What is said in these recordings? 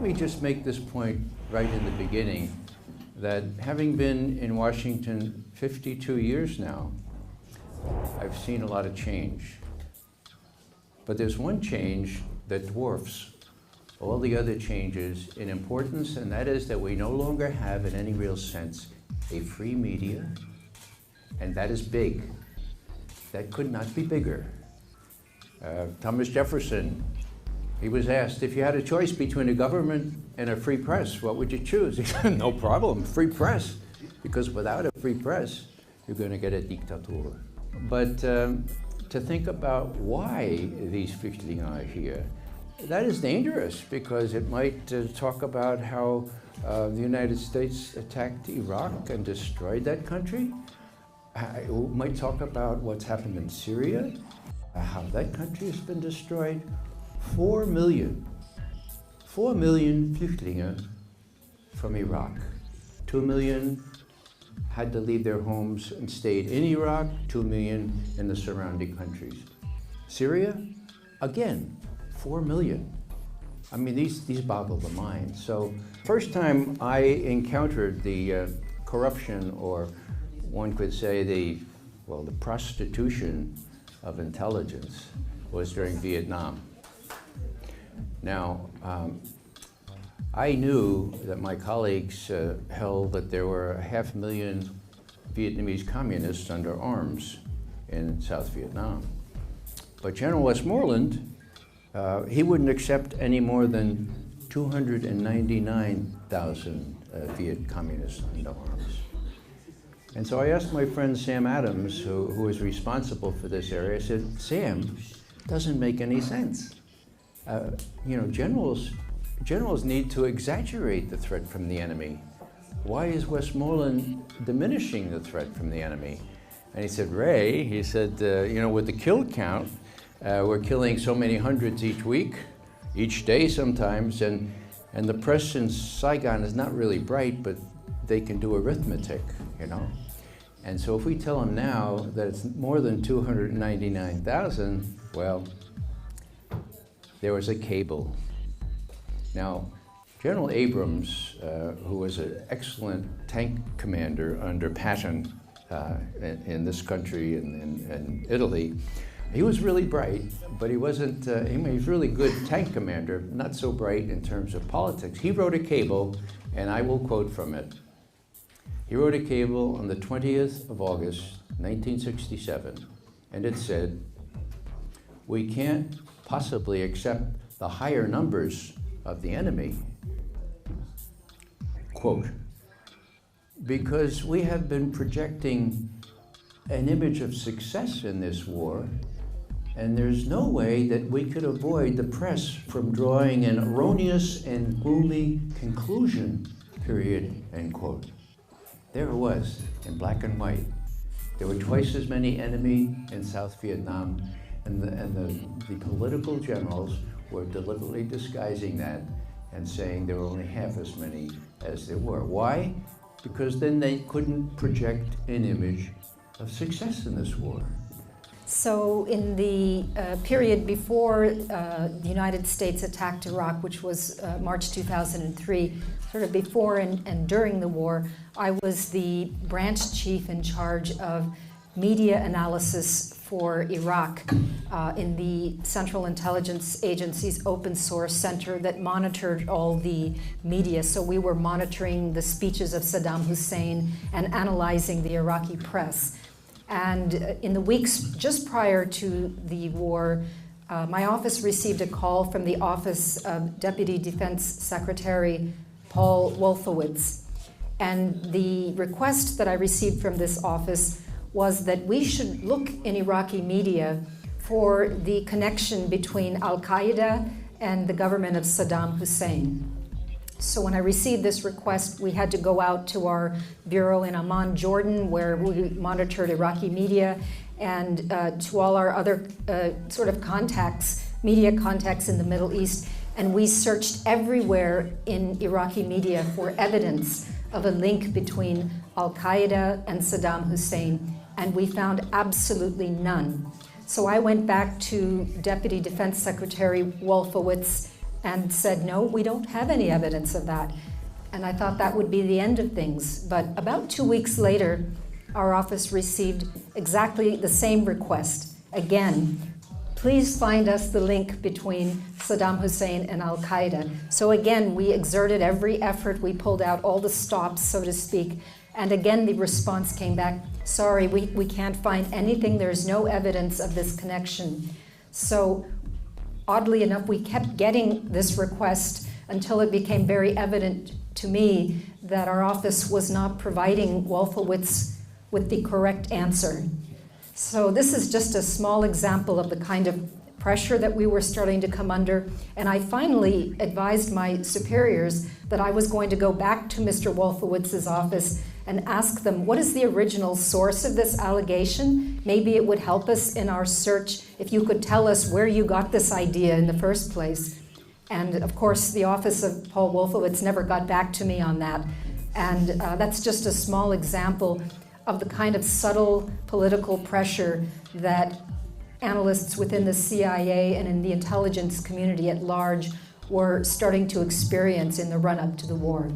let me just make this point right in the beginning, that having been in Washington 52 years now, I've seen a lot of change. But there's one change that dwarfs all the other changes in importance, and that is that we no longer have, in any real sense, a free media, and that is big. That could not be bigger. Thomas Jefferson, he was asked, if you had a choice between a government and a free press, what would you choose? He said, no problem, free press. Because without a free press, you're going to get a dictator. But to think about why these Flüchtlinge are here, that is dangerous, because it might talk about how the United States attacked Iraq and destroyed that country. It might talk about what's happened in Syria, how that country has been destroyed. 4 million Flüchtlinge from Iraq. 2 million had to leave their homes and stayed in Iraq, 2 million in the surrounding countries. Syria, again, 4 million. I mean, these boggle the mind. So, first time I encountered the corruption, or one could say the prostitution of intelligence, was during Vietnam. Now, I knew that my colleagues held that there were 500,000 Vietnamese communists under arms in South Vietnam. But General Westmoreland, he wouldn't accept any more than 299,000 Viet communists under arms. And so I asked my friend Sam Adams, who was responsible for this area, I said, Sam, doesn't make any sense. Generals need to exaggerate the threat from the enemy. Why is Westmoreland diminishing the threat from the enemy? And he said, Ray, he said, with the kill count, we're killing so many hundreds each week, each day sometimes, and the press in Saigon is not really bright, but they can do arithmetic, And so if we tell them now that it's more than 299,000, well, there was a cable. Now, General Abrams, who was an excellent tank commander under Patton in this country, in Italy, he was really bright, but he wasn't, he was really good tank commander, not so bright in terms of politics. He wrote a cable, and I will quote from it. He wrote a cable on the 20th of August, 1967, and it said, we can't possibly accept the higher numbers of the enemy, quote, because we have been projecting an image of success in this war, and there's no way that we could avoid the press from drawing an erroneous and gloomy conclusion, period, end quote. There it was, in black and white. There were twice as many enemy in South Vietnam, and the political generals were deliberately disguising that and saying there were only half as many as there were. Why? Because then they couldn't project an image of success in this war. So in the period before the United States attacked Iraq, which was March 2003, sort of before and during the war, I was the branch chief in charge of media analysis for Iraq in the Central Intelligence Agency's open source center that monitored all the media. So we were monitoring the speeches of Saddam Hussein and analyzing the Iraqi press. And in the weeks just prior to the war, my office received a call from the office of Deputy Defense Secretary Paul Wolfowitz. And the request that I received from this office was that we should look in Iraqi media for the connection between Al-Qaeda and the government of Saddam Hussein. So when I received this request, we had to go out to our bureau in Amman, Jordan, where we monitored Iraqi media, and to all our other sort of contacts, media contacts in the Middle East. And we searched everywhere in Iraqi media for evidence of a link between Al-Qaeda and Saddam Hussein, and we found absolutely none. So I went back to Deputy Defense Secretary Wolfowitz and said, no, we don't have any evidence of that. And I thought that would be the end of things. But about 2 weeks later, our office received exactly the same request. Again, please find us the link between Saddam Hussein and Al-Qaeda. So again, we exerted every effort. We pulled out all the stops, so to speak. And again, the response came back, sorry, we can't find anything. There's no evidence of this connection. So oddly enough, we kept getting this request until it became very evident to me that our office was not providing Wolfowitz with the correct answer. So this is just a small example of the kind of pressure that we were starting to come under. And I finally advised my superiors that I was going to go back to Mr. Wolfowitz's office and ask them, what is the original source of this allegation? Maybe it would help us in our search if you could tell us where you got this idea in the first place. And of course, the office of Paul Wolfowitz never got back to me on that. And that's just a small example of the kind of subtle political pressure that analysts within the CIA and in the intelligence community at large were starting to experience in the run-up to the war.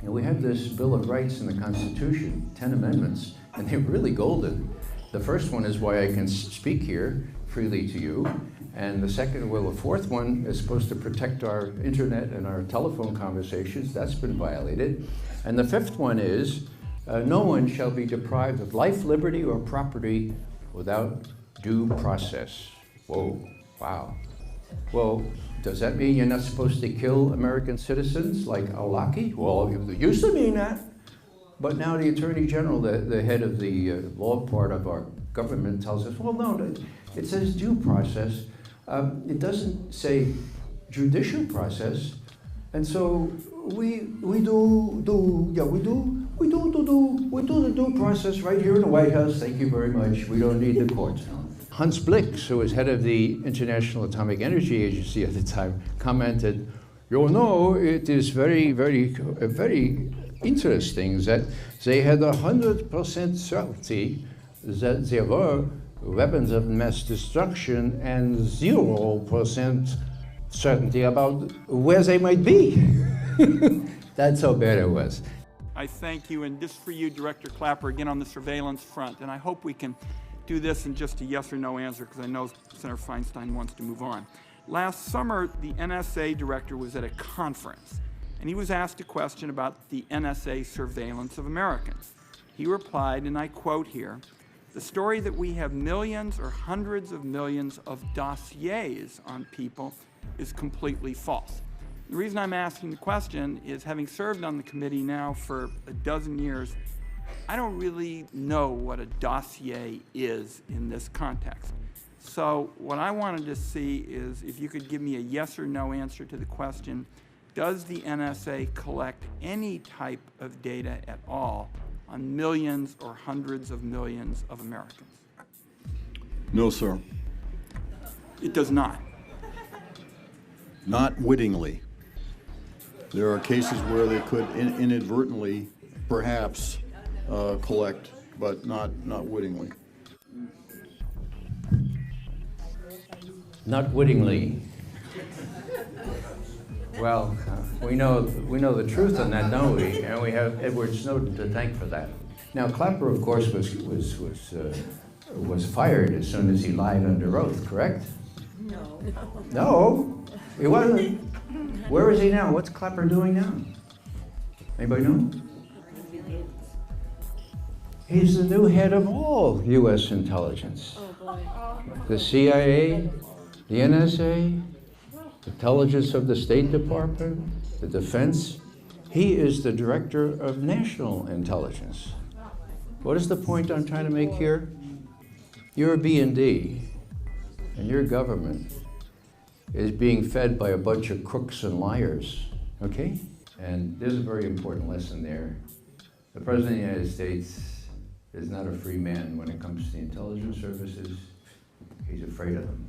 And we have this Bill of Rights in the Constitution, 10 amendments, and they're really golden. The first one is why I can speak here freely to you. And the second, well, the fourth one is supposed to protect our internet and our telephone conversations. That's been violated. And the fifth one is, no one shall be deprived of life, liberty, or property without due process. Whoa, wow. Well, does that mean you're not supposed to kill American citizens like Al-Awlaki? Well, it used to mean that. But now the Attorney General, the head of the law part of our government, tells us, well, no, it says due process. It doesn't say judicial process. And so we do the due process right here in the White House. Thank you very much. We don't need the courts. Hans Blix, who was head of the International Atomic Energy Agency at the time, commented, you know, it is very, very, very interesting that they had 100% certainty that there were weapons of mass destruction and 0% certainty about where they might be. That's how bad it was. I thank you, and just for you, Director Clapper, again on the surveillance front, and I hope we can do this in just a yes or no answer, because I know Senator Feinstein wants to move on. Last summer, the NSA director was at a conference, and he was asked a question about the NSA surveillance of Americans. He replied, and I quote here, "The story that we have millions or hundreds of millions of dossiers on people is completely false." The reason I'm asking the question is, having served on the committee now for a dozen years, I don't really know what a dossier is in this context. So what I wanted to see is if you could give me a yes or no answer to the question, does the NSA collect any type of data at all on millions or hundreds of millions of Americans? No, sir. It does not. Not wittingly. There are cases where they could inadvertently, perhaps, collect, but not wittingly. Not wittingly. Well, we know the truth on that, don't we? And we have Edward Snowden to thank for that. Now, Clapper, of course, was fired as soon as he lied under oath. Correct? No. No, he wasn't. Where is he now? What's Clapper doing now? Anybody know? He's the new head of all U.S. intelligence. Oh boy. The CIA, the NSA, intelligence of the State Department, the Defense. He is the director of national intelligence. What is the point I'm trying to make here? You're a B&D, and your government is being fed by a bunch of crooks and liars, okay? And there's a very important lesson there. The President of the United States is not a free man when it comes to the intelligence services. He's afraid of them.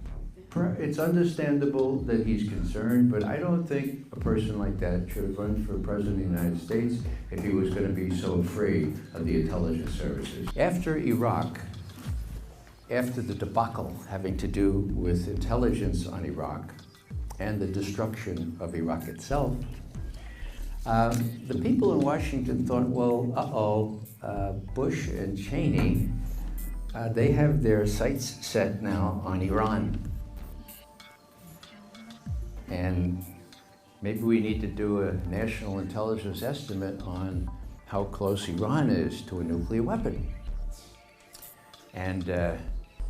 It's understandable that he's concerned, but I don't think a person like that should have run for President of the United States if he was going to be so afraid of the intelligence services. After Iraq, after the debacle having to do with intelligence on Iraq, and the destruction of Iraq itself. The people in Washington thought, well, Bush and Cheney, they have their sights set now on Iran. And maybe we need to do a national intelligence estimate on how close Iran is to a nuclear weapon. And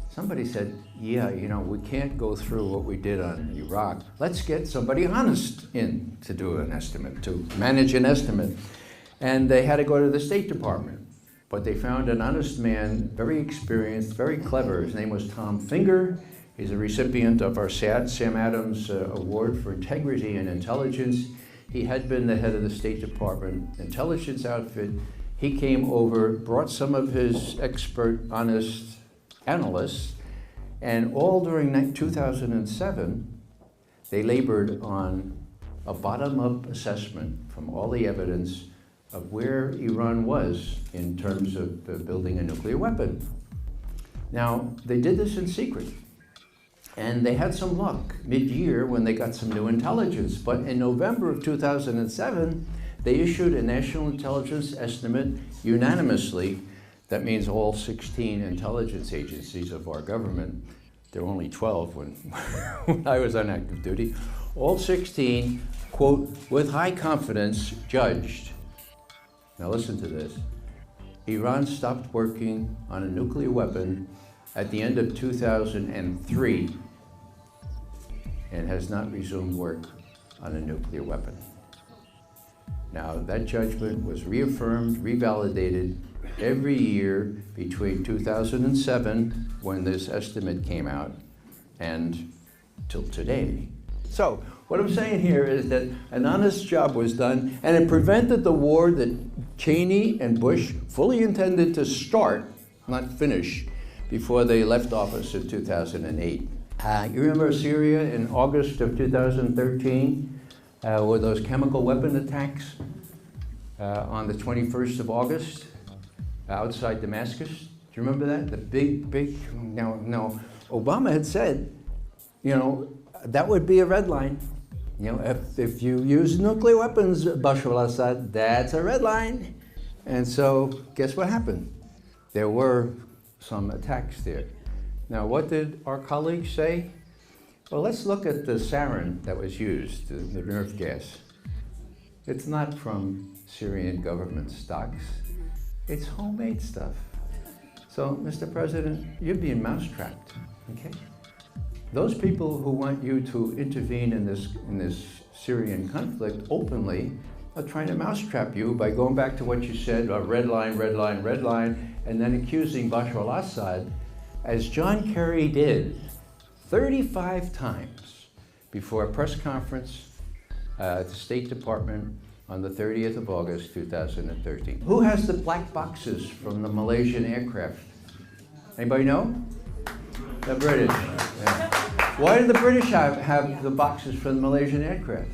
somebody said, yeah, you know, we can't go through what we did on Iraq. Let's get somebody honest in to do an estimate, to manage an estimate. And they had to go to the State Department. But they found an honest man, very experienced, very clever. His name was Tom Finger. He's a recipient of our Sam Adams Award for Integrity and Intelligence. He had been the head of the State Department intelligence outfit. He came over, brought some of his expert, honest analysts, and all during 2007, they labored on a bottom-up assessment from all the evidence of where Iran was in terms of building a nuclear weapon. Now, they did this in secret. And they had some luck mid-year when they got some new intelligence. But in November of 2007, they issued a national intelligence estimate unanimously. That means all 16 intelligence agencies of our government. There were only 12 when I was on active duty. All 16, quote, with high confidence, judged. Now listen to this. Iran stopped working on a nuclear weapon at the end of 2003 and has not resumed work on a nuclear weapon. Now, that judgment was reaffirmed, revalidated every year between 2007, when this estimate came out, and till today. So, what I'm saying here is that an honest job was done, and it prevented the war that Cheney and Bush fully intended to start, not finish, before they left office in 2008. You remember Syria in August of 2013, with those chemical weapon attacks on the 21st of August outside Damascus? Do you remember that? The big, now, Obama had said, you know, that would be a red line. You know, if you use nuclear weapons, Bashar al-Assad, that's a red line. And so, guess what happened? There were some attacks there. Now, what did our colleagues say? Well, let's look at the sarin that was used, the nerve gas. It's not from Syrian government stocks. It's homemade stuff. So, Mr. President, you're being mousetrapped, okay? Those people who want you to intervene in this Syrian conflict openly are trying to mousetrap you by going back to what you said, red line, red line, red line, and then accusing Bashar al-Assad, as John Kerry did 35 times before a press conference at the State Department on the 30th of August, 2013. Who has the black boxes from the Malaysian aircraft? Anybody know? The British. Yeah. Why did the British have the boxes from the Malaysian aircraft?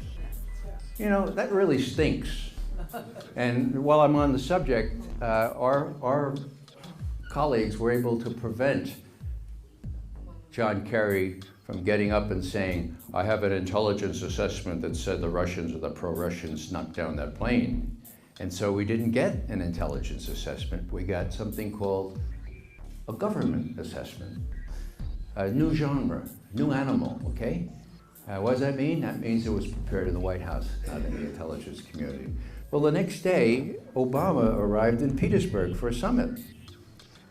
You know, that really stinks. And while I'm on the subject, our colleagues were able to prevent John Kerry from getting up and saying, I have an intelligence assessment that said the Russians or the pro-Russians knocked down that plane. And so we didn't get an intelligence assessment. We got something called a government assessment. A new genre, new animal, okay? What does that mean? That means it was prepared in the White House, not in the intelligence community. Well, the next day, Obama arrived in Petersburg for a summit.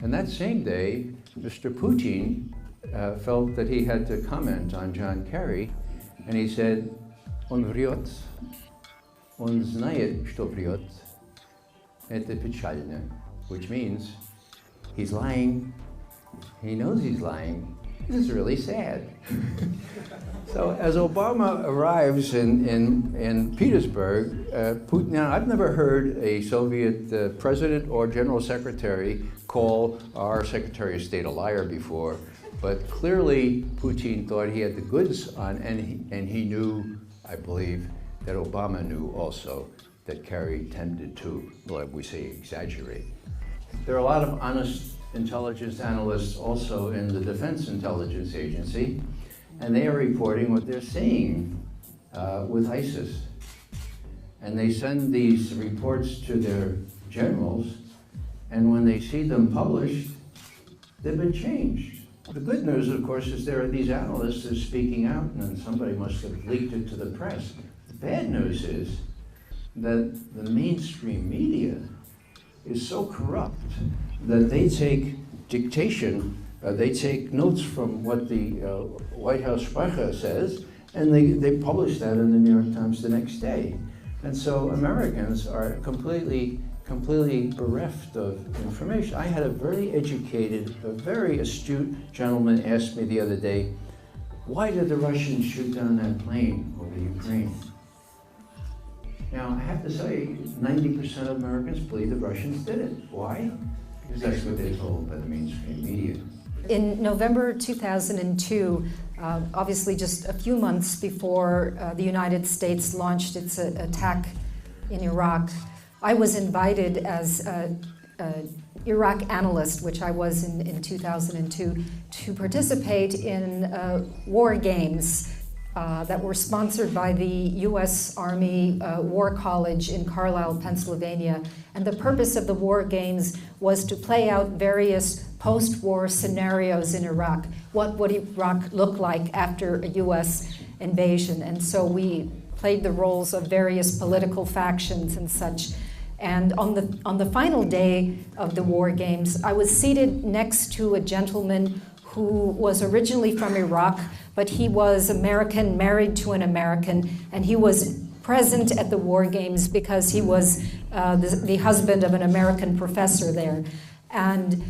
And that same day, Mr. Putin felt that he had to comment on John Kerry, and he said, "On врет, он знает, что врет, это печально," which means he's lying, he knows he's lying. This is really sad. So as Obama arrives in Petersburg, Putin, now I've never heard a Soviet president or general secretary call our Secretary of State a liar before, but clearly Putin thought he had the goods on, and he knew, I believe, that Obama knew also that Kerry tended to, like we say, exaggerate. There are a lot of honest intelligence analysts also in the Defense Intelligence Agency, and they are reporting what they're seeing with ISIS. And they send these reports to their generals, and when they see them published, they've been changed. The good news, of course, is there are these analysts that are speaking out, and then somebody must have leaked it to the press. The bad news is that the mainstream media is so corrupt that they take dictation, they take notes from what the White House Sprecher says, and they publish that in the New York Times the next day. And so Americans are completely bereft of information. I had a very educated, a very astute gentleman ask me the other day, why did the Russians shoot down that plane over Ukraine? Now, I have to say, 90% of Americans believe the Russians did it. Why? Because that's what they're told by the mainstream media. In November 2002, obviously just a few months before the United States launched its attack in Iraq, I was invited as an Iraq analyst, which I was in 2002, to participate in war games that were sponsored by the U.S. Army War College in Carlisle, Pennsylvania. And the purpose of the war games was to play out various post-war scenarios in Iraq. What would Iraq look like after a U.S. invasion? And so we played the roles of various political factions and such. And on the final day of the war games, I was seated next to a gentleman who was originally from Iraq, but he was American, married to an American, and he was present at the war games because he was the husband of an American professor there. And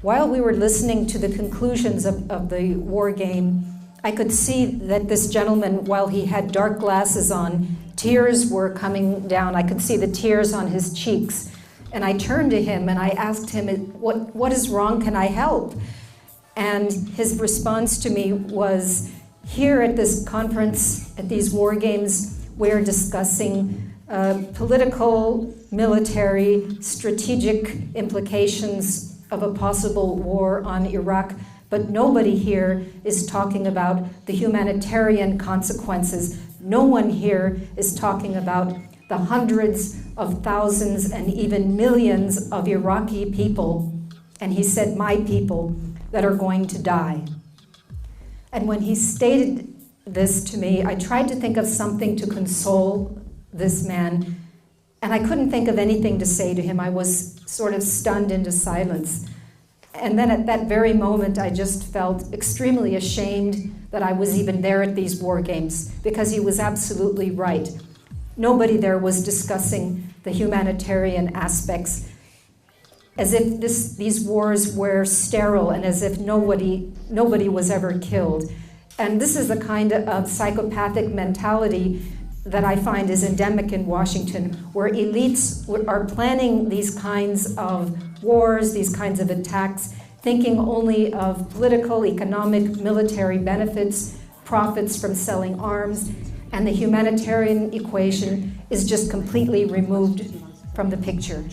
while we were listening to the conclusions of the war game, I could see that this gentleman, while he had dark glasses on, tears were coming down. I could see the tears on his cheeks. And I turned to him and I asked him, what is wrong? Can I help? And his response to me was, here at this conference, at these war games, we're discussing political, military, strategic implications of a possible war on Iraq, but nobody here is talking about the humanitarian consequences. No one here is talking about the hundreds of thousands and even millions of Iraqi people, and he said, my people, that are going to die. And when he stated this to me, I tried to think of something to console this man, and I couldn't think of anything to say to him. I was sort of stunned into silence. And then at that very moment, I just felt extremely ashamed that I was even there at these war games, because he was absolutely right. Nobody there was discussing the humanitarian aspects, as if these wars were sterile and as if nobody was ever killed. And this is the kind of psychopathic mentality that I find is endemic in Washington, where elites are planning these kinds of wars, these kinds of attacks, thinking only of political, economic, military benefits, profits from selling arms, and the humanitarian equation is just completely removed from the picture.